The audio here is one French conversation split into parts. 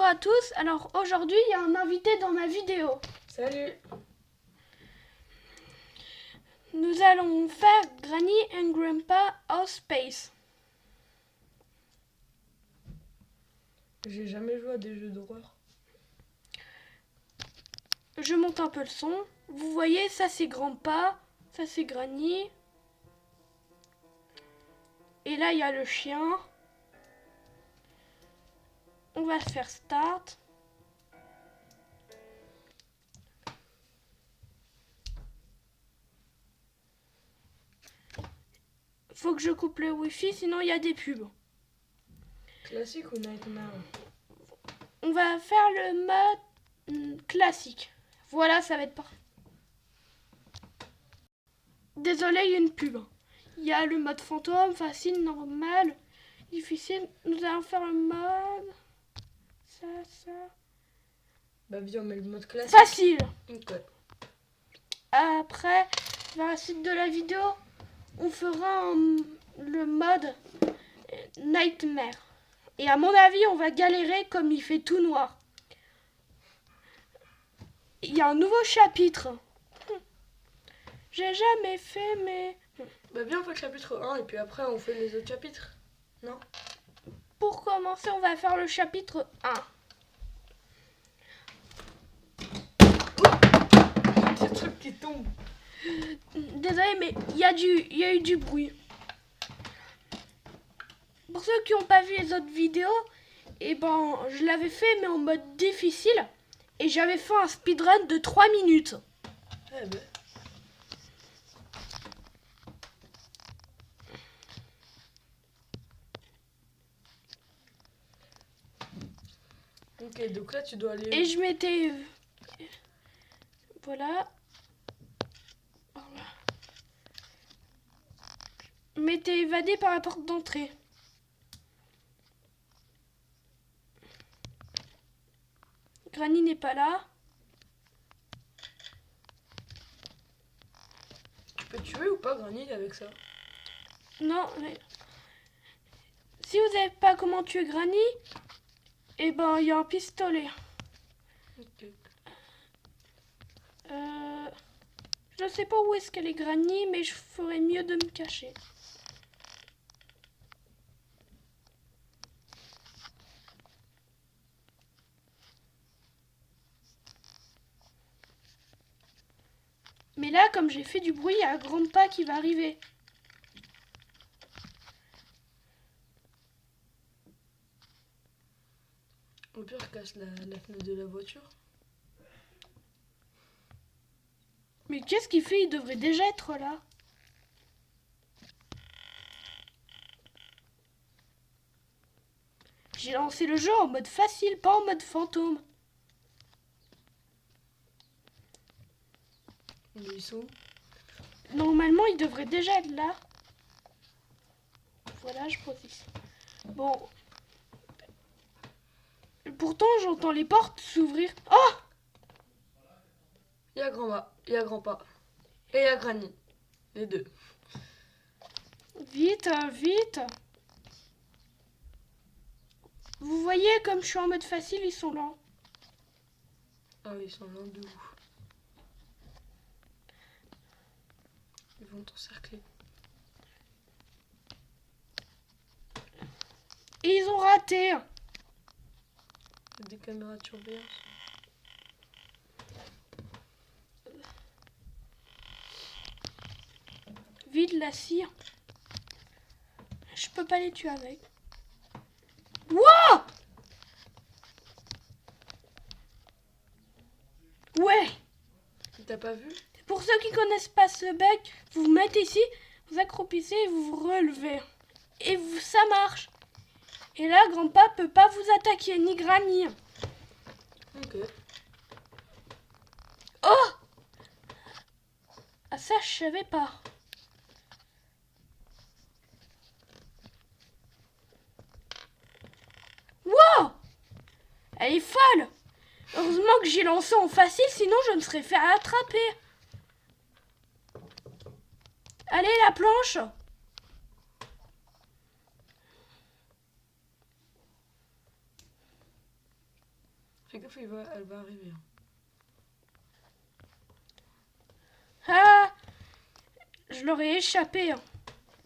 à tous, alors aujourd'hui il y a un invité dans ma vidéo. Salut. Nous allons faire Granny and Grandpa House Space. J'ai jamais joué à des jeux d'horreur. Je monte un peu le son. Vous voyez, ça c'est Grandpa, ça c'est Granny. Et là il y a le chien. On va faire start. Faut que je coupe le wifi, sinon il y a des pubs. Classique ou Nightmare? On va faire le mode classique. Voilà, ça va être parfait. Désolé, il y a une pub. Il y a le mode fantôme, facile, normal, difficile. Nous allons faire le mode... Ça... Bah viens, on met le mode classique. Facile. Ok. Après, vers la suite de la vidéo, on fera le mode Nightmare. Et à mon avis, on va galérer comme il fait tout noir. Il y a un nouveau chapitre. J'ai jamais fait, mais... Bah viens, on fait le chapitre 1 et puis après on fait les autres chapitres. Non? Pour commencer, on va faire le chapitre 1. Des trucs qui tombent. Désolé, mais il y a eu du bruit. Pour ceux qui n'ont pas vu les autres vidéos, je l'avais fait mais en mode difficile. Et j'avais fait un speedrun de 3 minutes. Eh ben. Ok, donc là tu dois aller... Et je m'étais... Voilà. Je m'étais évadé par la porte d'entrée. Granny n'est pas là. Tu peux tuer ou pas Granny avec ça? Non, mais... Si vous savez pas comment tuer Granny, il y a un pistolet. Ok. Je sais pas où est-ce qu'elle est Granny, mais je ferais mieux de me cacher. Mais là, comme j'ai fait du bruit, il y a un grand pas qui va arriver. Au pire, je casse la fenêtre de la voiture. Mais qu'est-ce qu'il fait? Il devrait déjà être là. J'ai lancé le jeu en mode facile, pas en mode fantôme. Ils sont où? Normalement, il devrait déjà être là. Voilà, je pose ici. Bon. Pourtant, j'entends les portes s'ouvrir. Oh! Il y a grand-ma, il y a grand-pa. Et il y a Granny. Les deux. Vite, vite. Vous voyez, comme je suis en mode facile, ils sont là. Ah oui, ils sont loin de ouf. Ils vont t'encercler. Et ils ont raté. Il y a des caméras de surveillance. Vite, la cire. Je peux pas les tuer avec. Wouah! Ouais! T'as pas vu? Pour ceux qui connaissent pas ce bug, vous vous mettez ici, vous accroupissez et vous vous relevez. Et ça marche. Et là, grand-pa peut pas vous attaquer, ni Granny. Ok. Oh! Ah ça, je savais pas. Wow! Elle est folle! Heureusement que j'ai lancé en facile, sinon je me serais fait attraper. Allez, la planche! Fais gaffe, elle va arriver. Ah, je leur ai échappé.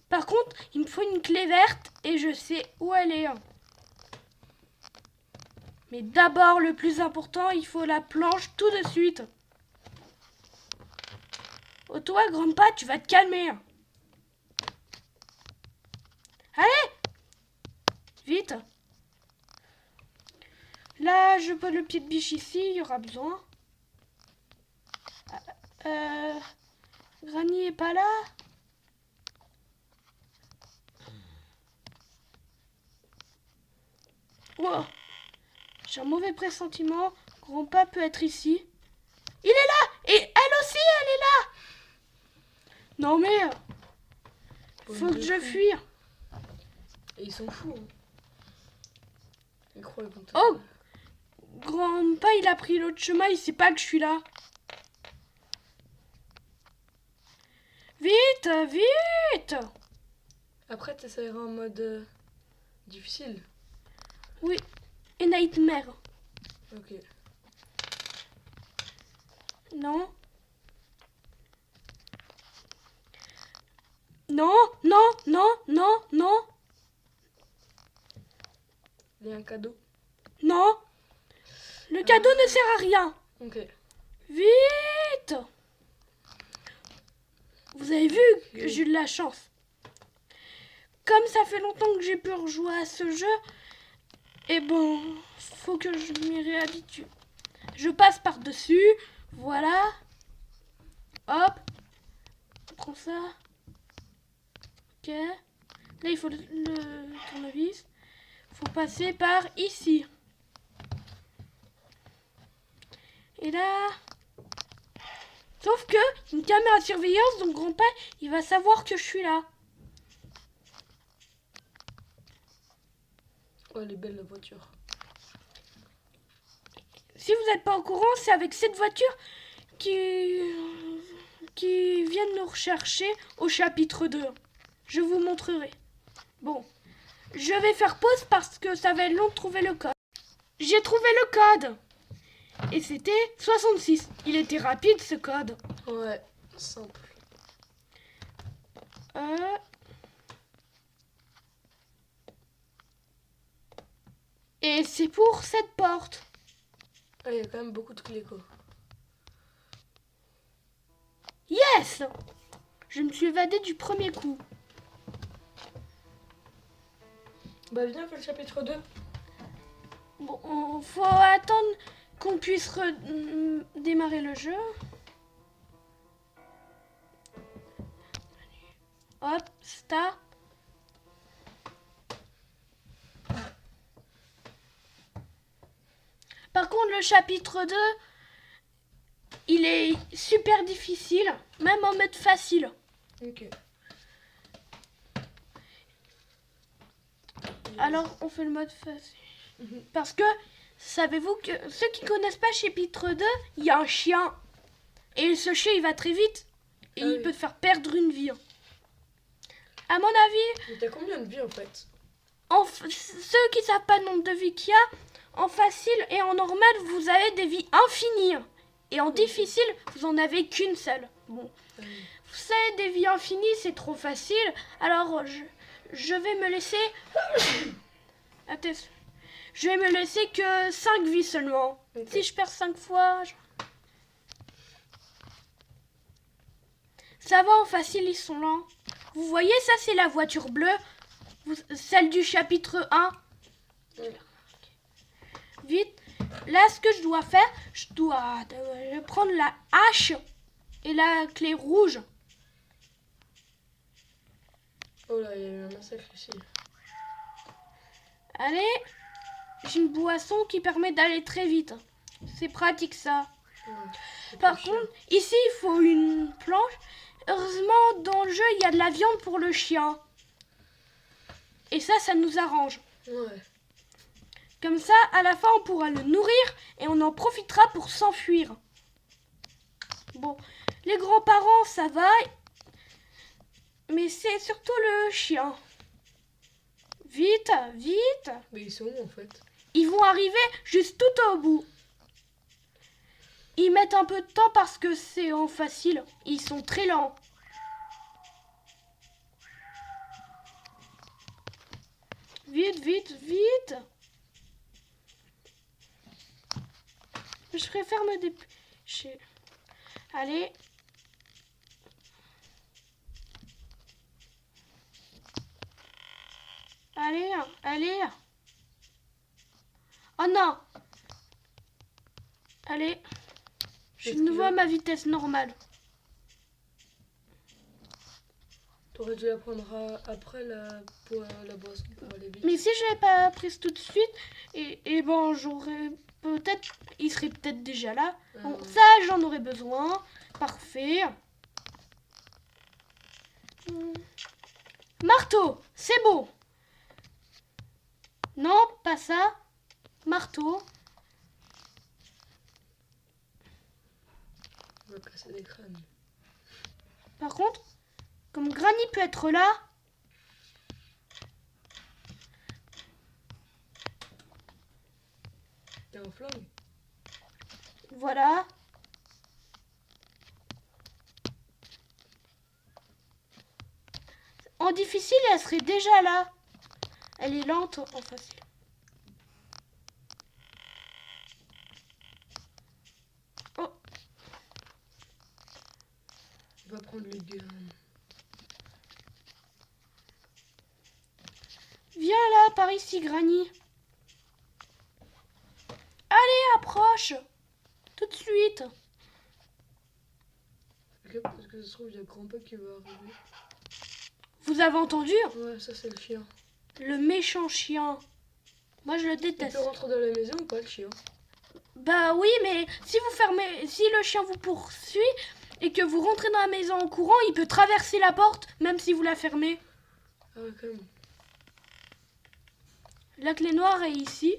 Par contre, il me faut une clé verte et je sais où elle est. Mais d'abord, le plus important, il faut la planche tout de suite. Oh, toi, grand-pa, tu vas te calmer. Allez, vite. Là, je pose le pied de biche ici, il y aura besoin. Granny est pas là. Wow. J'ai un mauvais pressentiment. Grand-pa peut être ici. Il est là. Et elle aussi, elle est là. Non mais... faut que je fuis. Et ils sont fous. Hein. Ils croient qu'ils vont te... Oh, grand-pa, il a pris l'autre chemin, il sait pas que je suis là. Vite, vite. Après, t'essayeras en mode difficile. Oui, et Nightmare. Ok. Non. Non, non, non, non, non, Il y a un cadeau. non. Le cadeau ne sert à rien. Ok. Vite. Vous avez vu que j'ai eu de la chance. Comme ça fait longtemps que j'ai pu rejouer à ce jeu, et bon, faut que je m'y réhabitue. Je passe par-dessus, voilà. Hop. On prend ça. Ok. Là, il faut le tournevis. Faut passer par ici. Et là... Sauf que, une caméra de surveillance, donc grand-père, il va savoir que je suis là. Oh, elle est belle la voiture. Si vous n'êtes pas au courant, c'est avec cette voiture qui viennent nous rechercher au chapitre 2. Je vous montrerai. Bon, je vais faire pause parce que ça va être long de trouver le code. J'ai trouvé le code. Et c'était 66. Il était rapide ce code. Ouais, simple. Et c'est pour cette porte. Ah, il y a quand même beaucoup de clés, quoi. Yes! Je me suis évadée du premier coup. Bah, viens, fais le chapitre 2. Bon, faut attendre qu'on puisse démarrer le jeu. Hop, start. Par contre, le chapitre 2, il est super difficile, même en mode facile. Ok. Alors, on fait le mode facile. Parce que, savez-vous que ceux qui connaissent pas chapitre 2, il y a un chien. Et ce chien, il va très vite. Et il peut te faire perdre une vie. À mon avis... Mais t'as combien de vies, en fait? Ceux qui savent pas le nombre de vies qu'il y a, en facile et en normal, vous avez des vies infinies. Et en difficile, vous en avez qu'une seule. Bon. Vous savez, des vies infinies, c'est trop facile. Alors, je vais me laisser... Attends. Je vais me laisser que 5 vies seulement. Okay. Si je perds 5 fois... Ça va, en facile, ils sont là. Vous voyez, ça, c'est la voiture bleue. Celle du chapitre 1. Vite. Là, ce que je dois faire, je dois prendre la hache et la clé rouge. Oh là, il y a eu un massacre ici. Allez. J'ai une boisson qui permet d'aller très vite. C'est pratique, ça. Par contre, ici, il faut une planche. Heureusement, dans le jeu, il y a de la viande pour le chien. Et ça nous arrange. Ouais. Comme ça, à la fin, on pourra le nourrir et on en profitera pour s'enfuir. Bon, les grands-parents, ça va. Mais c'est surtout le chien. Vite, vite. Mais ils sont où, en fait? Ils vont arriver juste tout au bout. Ils mettent un peu de temps parce que c'est en facile. Ils sont très lents. Vite, vite, vite. Je préfère me dépêcher. Allez. Allez, allez. Oh non. Allez. Je suis de nouveau à ma vitesse normale. T'aurais dû la prendre après la boisson pour aller vite. Mais si je l'avais pas prise tout de suite, et bon, j'aurais peut-être... Il serait peut-être déjà là. Bon, ça, j'en aurais besoin. Parfait. Marteau, c'est beau. Non, pas ça. Marteau. On va casser des crânes. Par contre, comme Granny peut être là... T'as un flingue? Voilà. En difficile, elle serait déjà là. Elle est lente en facile. Oh. On va prendre le gun. Viens là, par ici, Granny. Allez, approche. Tout de suite. Parce que ça se trouve, il y a grand-père qui va arriver. Vous avez entendu? Ouais, ça c'est le chien. Le méchant chien. Moi, je le Il déteste. peut rentrer dans la maison ou pas, le chien? Bah oui, mais si vous fermez, si le chien vous poursuit et que vous rentrez dans la maison en courant, il peut traverser la porte, même si vous la fermez. Ah ouais, quand même. La clé noire est ici.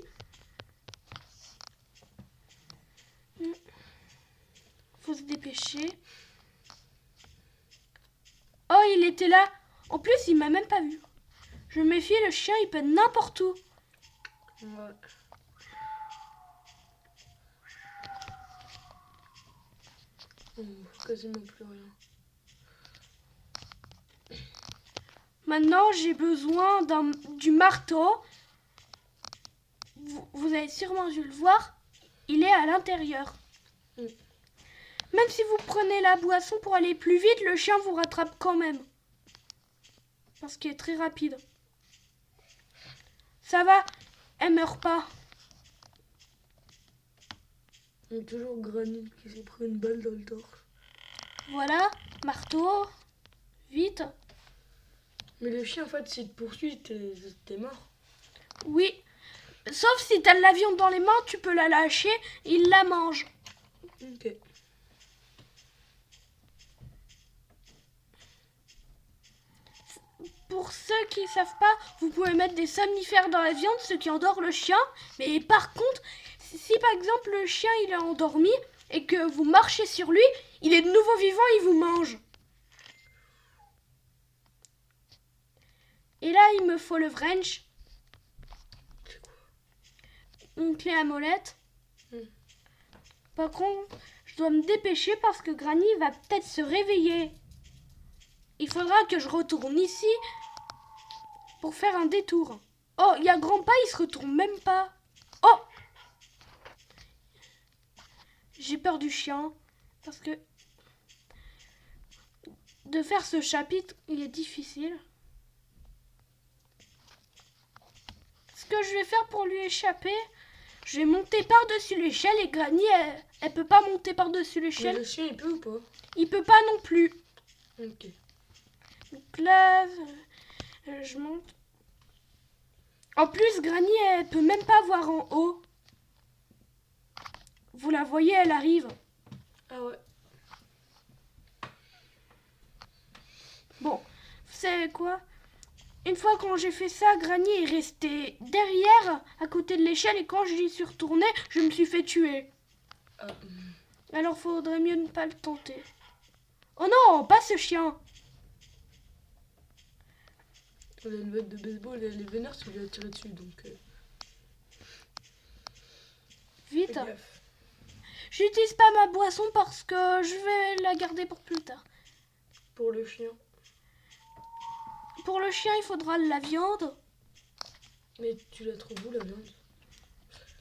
Faut se dépêcher. Oh, il était là. En plus, il m'a même pas vu. Je me méfie, le chien, il peut être n'importe où. Ouais. Oh, quasiment plus rien. Maintenant, j'ai besoin du marteau. Vous avez sûrement dû le voir. Il est à l'intérieur. Mm. Même si vous prenez la boisson pour aller plus vite, le chien vous rattrape quand même. Parce qu'il est très rapide. Ça va, elle meurt pas. Il y a toujours Granny qui s'est pris une balle dans le torse. Voilà, marteau. Vite. Mais le chien, en fait, s'il te poursuit, t'es mort. Oui. Sauf si t'as de la viande dans les mains, tu peux la lâcher, il la mange. Ok. Pour ceux qui ne savent pas, vous pouvez mettre des somnifères dans la viande, ce qui endort le chien. Mais par contre, si par exemple le chien il est endormi et que vous marchez sur lui, il est de nouveau vivant, il vous mange. Et là, il me faut le wrench. C'est quoi? Une clé à molette. Par contre, je dois me dépêcher parce que Granny va peut-être se réveiller. Il faudra que je retourne ici pour faire un détour. Oh, il y a Grandpa, il se retourne même pas. Oh! J'ai peur du chien parce que de faire ce chapitre, il est difficile. Ce que je vais faire pour lui échapper, je vais monter par-dessus l'échelle et Granny, elle peut pas monter par-dessus Mais l'échelle. le chien, il peut ou pas? Il peut pas non plus. Ok. Donc là, je monte. En plus, Granny, elle peut même pas voir en haut. Vous la voyez, elle arrive. Ah ouais. Bon, vous savez quoi? Une fois quand j'ai fait ça, Granny est restée derrière, à côté de l'échelle, et quand j'y suis retournée, je me suis fait tuer. Ah, Alors faudrait mieux ne pas le tenter. Oh non, pas ce chien! on a une batte de baseball, elle est vénère si on lui a tiré dessus, donc... Vite! fais gaffe. J'utilise pas ma boisson parce que je vais la garder pour plus tard. Pour le chien. Pour le chien, il faudra de la viande. Mais tu la trouves où la viande?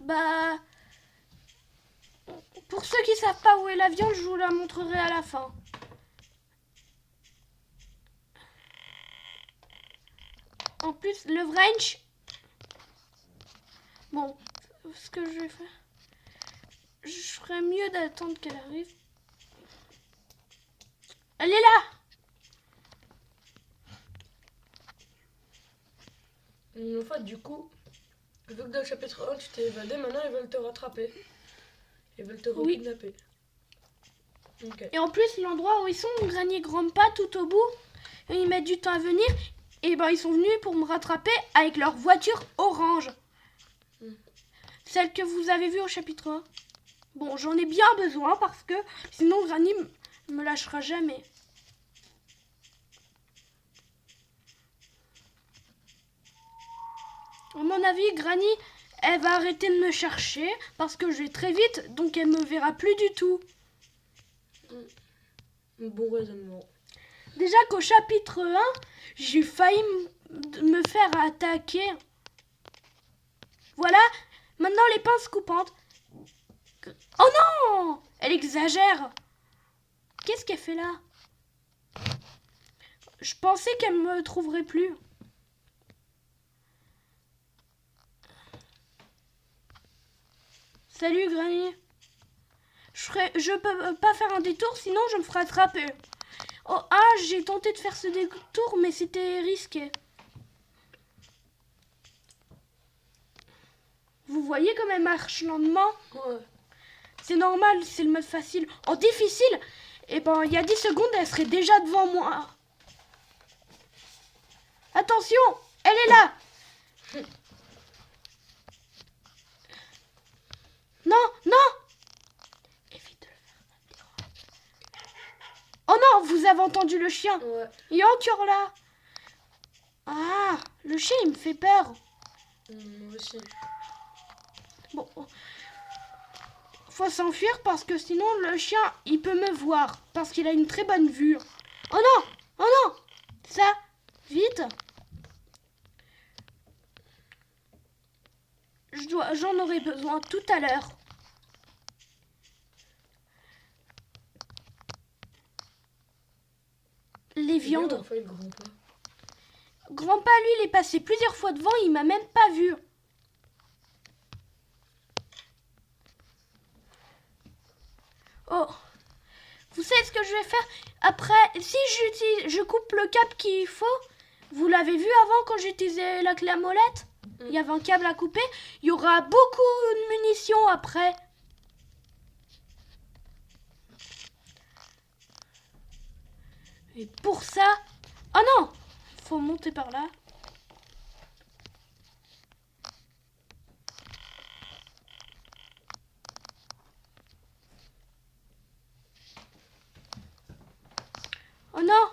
Bah... Pour ceux qui savent pas où est la viande, je vous la montrerai à la fin. En plus, le French... Bon, ce que je vais faire... Je ferais mieux d'attendre qu'elle arrive. Elle est là! En fait, du coup, vu que dans le chapitre 1, tu t'es évadé, maintenant ils veulent te rattraper. Ils veulent te Oui. kidnapper. Ok. Et en plus, l'endroit où ils sont, Granny et Grandpa, tout au bout, ils mettent du temps à venir. Et ben, ils sont venus pour me rattraper avec leur voiture orange. Celle que vous avez vue au chapitre 1. Bon, j'en ai bien besoin parce que sinon Granny me lâchera jamais. À mon avis, Granny, elle va arrêter de me chercher parce que je vais très vite, donc elle me verra plus du tout. Bon raisonnement. Déjà qu'au chapitre 1, j'ai failli me faire attaquer. Voilà, maintenant les pinces coupantes. Oh non! Elle exagère. Qu'est-ce qu'elle fait là? Je pensais qu'elle me trouverait plus. Salut Granny. Je peux pas faire un détour, sinon je me ferai attraper. Oh j'ai tenté de faire ce détour, mais c'était risqué. Vous voyez comme elle marche lentement? Ouais. C'est normal, c'est le mode facile. En difficile, eh ben, il y a 10 secondes, elle serait déjà devant moi. Attention, elle est là. Non, non. Évite de le faire. Oh non, vous avez entendu le chien. Ouais. Il est encore là. Ah, le chien, il me fait peur. Moi aussi. Bon, faut s'enfuir parce que sinon le chien, il peut me voir parce qu'il a une très bonne vue. Oh non, oh non, ça, vite. J'en aurai besoin tout à l'heure. Les viandes. Enfin, le grand-père. Grandpa, lui, il est passé plusieurs fois devant, il m'a même pas vu. Oh, vous savez ce que je vais faire après? Si je coupe le câble qu'il faut, vous l'avez vu avant quand j'utilisais la clé à molette? Il y avait un câble à couper. Il y aura beaucoup de munitions après. Et pour ça... Oh non! Faut monter par là. Oh non!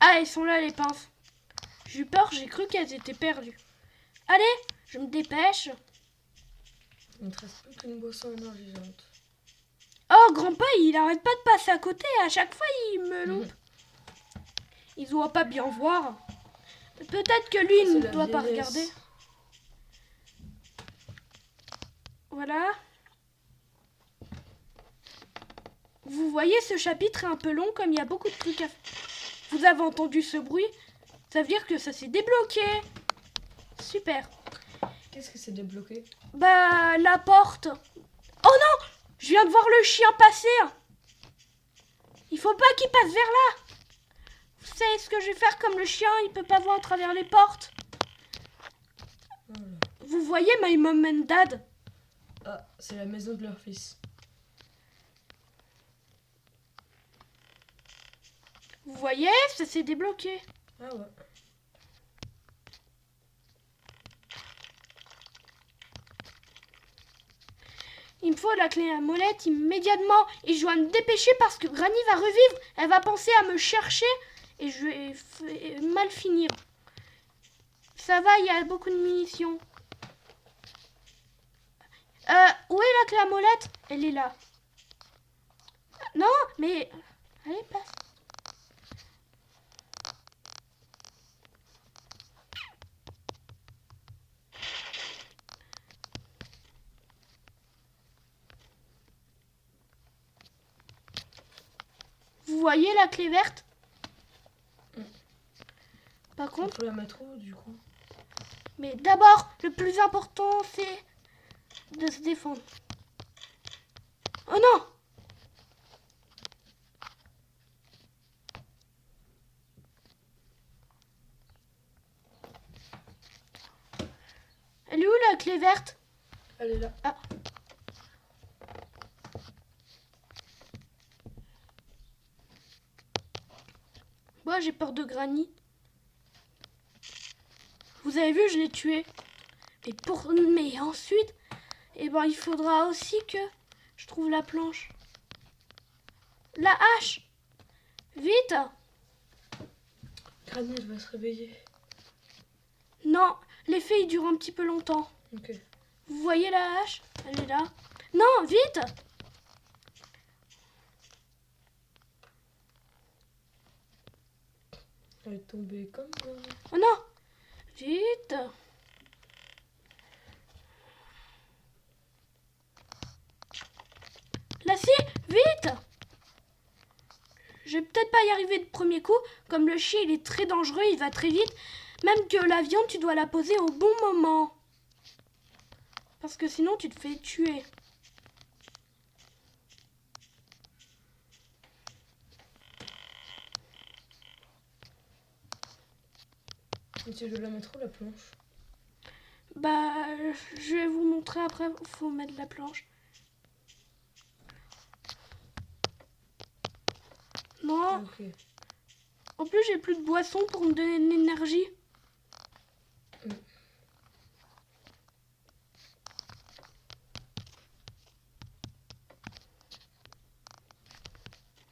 Ah, elles sont là les pinces. J'ai eu peur, j'ai cru qu'elles étaient perdues. Allez, je me dépêche. Il ne te reste plus qu'une boisson énergisante. Oh, Grandpa, il arrête pas de passer à côté. À chaque fois, il me loupe. Il doit pas bien voir. Peut-être que lui, il ne doit pas regarder. Voilà. Vous voyez, ce chapitre est un peu long, comme il y a beaucoup de trucs à faire. Vous avez entendu ce bruit? Ça veut dire que ça s'est débloqué. Super. Qu'est-ce que c'est débloqué? Bah, la porte. Oh non! Je viens de voir le chien passer. Il faut pas qu'il passe vers là. Vous savez ce que je vais faire comme le chien, il peut pas voir à travers les portes. Voilà. Vous voyez My Mom and Dad? Ah, c'est la maison de leur fils. Vous voyez, ça s'est débloqué. Ah ouais. Il me faut la clé à molette immédiatement et je dois me dépêcher parce que Granny va revivre. Elle va penser à me chercher et je vais mal finir. Ça va, il y a beaucoup de munitions. Où est la clé à molette? Elle est là. Non, mais... Allez, passe. Vous voyez la clé verte? Par On contre... peut la mettre où du coup? Mais d'abord, le plus important, c'est de se défendre. Oh non! Elle est où la clé verte? Elle est là. Ah. Moi, j'ai peur de Granny. Vous avez vu, je l'ai tué. Mais ensuite, eh ben, il faudra aussi que je trouve la planche. La hache! Vite! Granny, elle va se réveiller. Non, l'effet, il dure un petit peu longtemps. Ok. Vous voyez la hache? Elle est là. Non, vite! Elle est tombée comme ça. Oh non! Vite! La scie! Vite! Je vais peut-être pas y arriver de premier coup. Comme le chien, il est très dangereux, il va très vite. Même que la viande, tu dois la poser au bon moment. Parce que sinon, tu te fais tuer. Et tu veux la mettre où la planche? Bah, je vais vous montrer après. Faut mettre la planche. Non. Ok. En plus, j'ai plus de boisson pour me donner de l'énergie.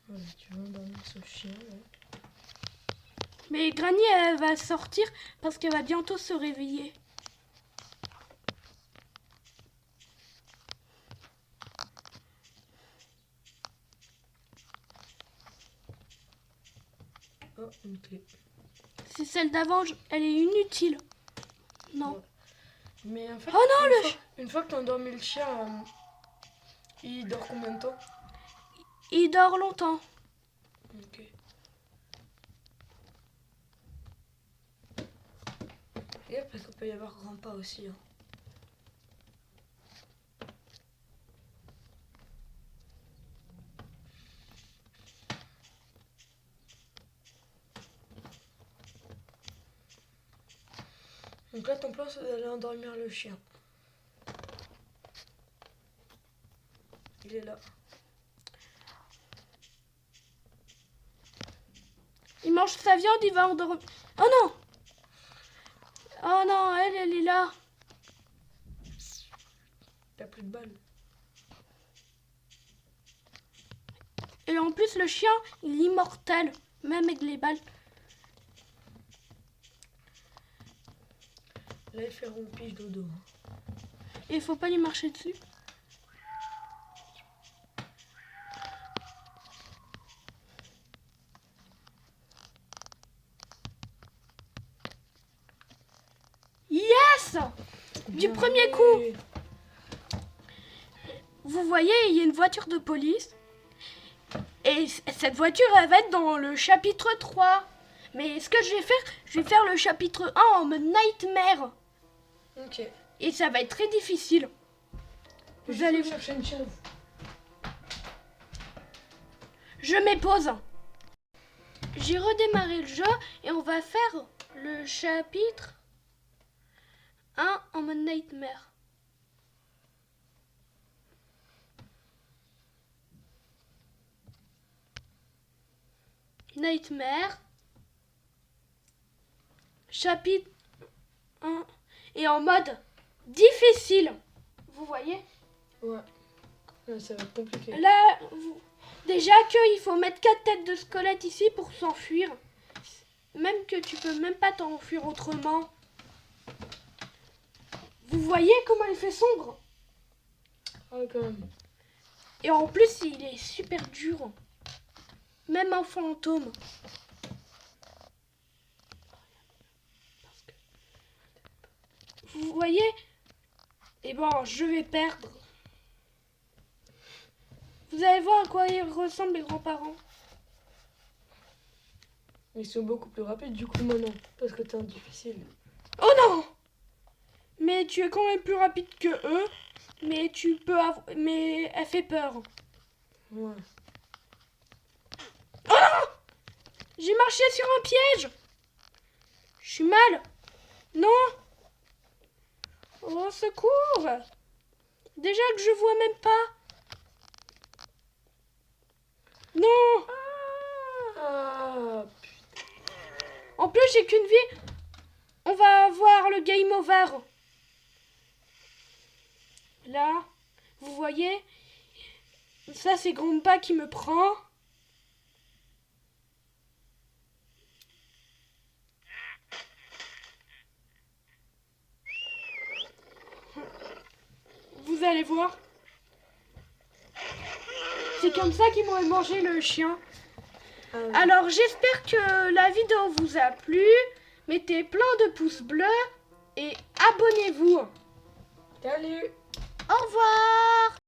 Voilà, tu vas endormir ce chien là. Mais Granny, elle va sortir parce qu'elle va bientôt se réveiller. Oh, une clé. C'est celle d'avant, elle est inutile. Non. Ouais. Mais en fait, Oh non, une fois que tu as endormi le chien, il dort combien de temps? Il dort longtemps. Ok. Et parce qu'il peut y avoir grand pas aussi. Hein. Donc là, ton plan, c'est d'aller endormir le chien. Il est là. Il mange sa viande, il va endormir. Oh non! Oh non, elle est là. T'as plus de balles. Et en plus, le chien, il est immortel. Même avec les balles. Là, il fait rompige dodo. Et il faut pas lui marcher dessus. Yes! Du Bien premier joué. coup. Vous voyez, il y a une voiture de police. Et cette voiture, elle va être dans le chapitre 3. Mais ce que je vais faire le chapitre 1 en mode nightmare. Ok. Et ça va être très difficile. Vous allez voir. chercher une chaise. Je mets pause. J'ai redémarré le jeu et on va faire le chapitre 1 en mode nightmare. Nightmare. Chapitre 1. Et en mode difficile. Vous voyez? Ouais. Ouais, ça va être compliqué. Là, déjà qu'il faut mettre 4 têtes de squelette ici pour s'enfuir. Même que tu peux même pas t'enfuir autrement. Vous voyez comment il fait sombre? Ah, quand même. Et en plus, il est super dur. Même en fantôme. Vous voyez? Et bon, je vais perdre. Vous allez voir à quoi ils ressemblent les grands-parents. Ils sont beaucoup plus rapides du coup maintenant, parce que t'es un difficile. Oh non! Mais tu es quand même plus rapide que eux. Mais tu peux avoir... Mais elle fait peur. Ouais. Oh non! J'ai marché sur un piège. Je suis mal. Non. Au secours. Déjà que je vois même pas. Non. Ah, En plus, j'ai qu'une vie. On va avoir le game over. Là, vous voyez? Ça, c'est Grandpa qui me prend. Vous allez voir. C'est comme ça qu'ils m'ont mangé le chien. Alors, j'espère que la vidéo vous a plu. Mettez plein de pouces bleus et abonnez-vous. Salut! Au revoir!